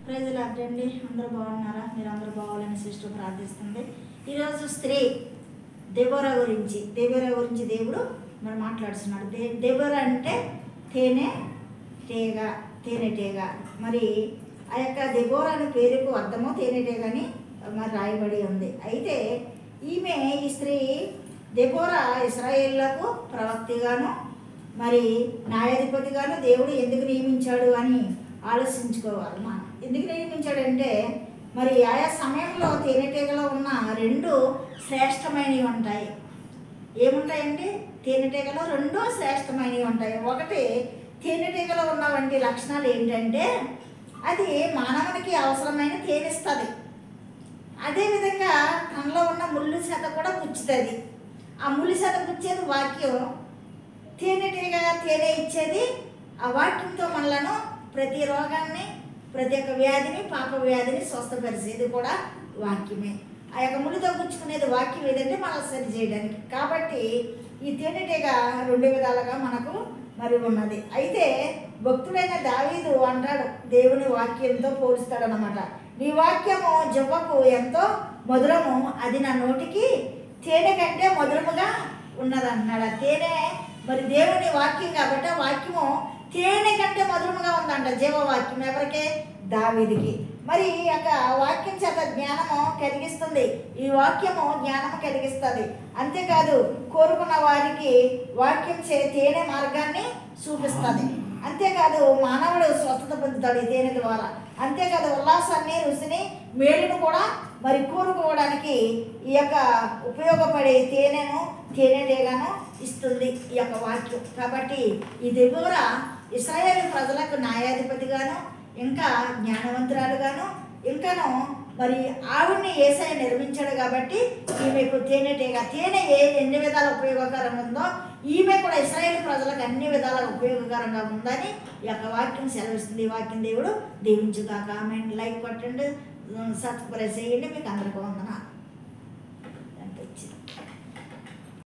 Praise lord అండి. అందరూ బాగున్నారా? మీరు అందరూ బాగాలని సిస్టర్ ప్రార్థిస్తుంది. ఈరోజు స్త్రీ దెబోరా గురించి దేవుడు మరి మాట్లాడుతున్నాడు. దెబోరా అంటే తేనెటీగ. మరి ఆ యొక్క దెబోరా అనే పేరుకు అర్థము తేనెటీగని మరి రాయబడి ఉంది. అయితే ఈ స్త్రీ దెబోరా ఇశ్రాయేలులకు ప్రవక్తిగాను మరి న్యాయాధిపతిగాను దేవుడు ఎందుకు నియమించాడు అని ఆలోచించుకోవాలి. మనం ఎందుకు నియమించాడంటే మరి ఆయా సమయంలో తేనెటీగలో ఉన్న రెండు శ్రేష్టమైనవి ఉంటాయి. ఏముంటాయండి? తేనెటీగలో రెండు శ్రేష్టమైనవి ఉంటాయి. ఒకటి, తేనెటీగలో ఉన్న వంటి లక్షణాలు ఏంటంటే అది మానవునికి అవసరమైన తేనిస్తుంది. అదేవిధంగా తనలో ఉన్న ముళ్ళు శాత కూడా పుచ్చుతుంది. ఆ ముళ్ళు శాత పుచ్చేది వాక్యం. తేనెటీగ తేనె ఇచ్చేది ఆ వాక్యంతో మనలను ప్రతి రోగాన్ని, ప్రతి ఒక్క వ్యాధిని, పాప వ్యాధిని స్వస్థపరిచేది కూడా వాక్యమే. ఆ యొక్క ముళ్ళుతో గుచ్చుకునేది వాక్యం ఏదంటే మనం సరి చేయడానికి. కాబట్టి ఈ తేనెటీగ రెండు విధాలుగా మనకు మరి ఉన్నది. అయితే భక్తుడైన దావీదు అంటాడు, దేవుని వాక్యంతో పోలుస్తాడనమాట. నీ వాక్యము జవ్వకు ఎంతో మధురము, అది నా నోటికి తేనె కంటే మధురముగా ఉన్నదన్నాడు. ఆ తేనె మరి దేవుని వాక్యం కాబట్టి ఆ వాక్యము తేనె కంటే మధురముగా ఉందంట. జీవవాక్యం ఎవరికే? దావీదుకి. మరి ఈ యొక్క వాక్యం చేత జ్ఞానము కలిగిస్తుంది. ఈ వాక్యము జ్ఞానము కలిగిస్తుంది. అంతేకాదు కోరుకున్న వారికి వాక్యం తేనె మార్గాన్ని చూపిస్తుంది. అంతేకాదు మానవుడు స్వస్థత పొందుతాడు ఈ తేనె ద్వారా. అంతేకాదు ఉల్లాసాన్ని, రుచిని, మేలును కూడా మరి కోరుకోవడానికి ఈ యొక్క ఉపయోగపడే తేనెటీగను ఇస్తుంది ఈ యొక్క వాక్యం. కాబట్టి ఈ దెబోరా ఇశ్రాయేలు ప్రజలకు న్యాయాధిపతిగాను, ఇంకా జ్ఞానవంతురాలుగాను, ఇంకాను మరి ఆవిడ్ని యేసయ్య నిర్మించాడు కాబట్టి ఈమెకు తేనెటీగ. తేనె ఎన్ని విధాల ఉపయోగకరంగా ఉందో ఈమె కూడా ఇశ్రాయేలు ప్రజలకు అన్ని విధాలుగా ఉపయోగకరంగా ఉందని ఈ యొక్క వాక్యం సెలవిస్తుంది. ఈ వాక్యం దేవుడు దీవించుగాక. ఆమె లైక్ కొట్టండి, సబ్స్క్రైబ్ చేయండి. మీకు అందరికీ వందనాలు.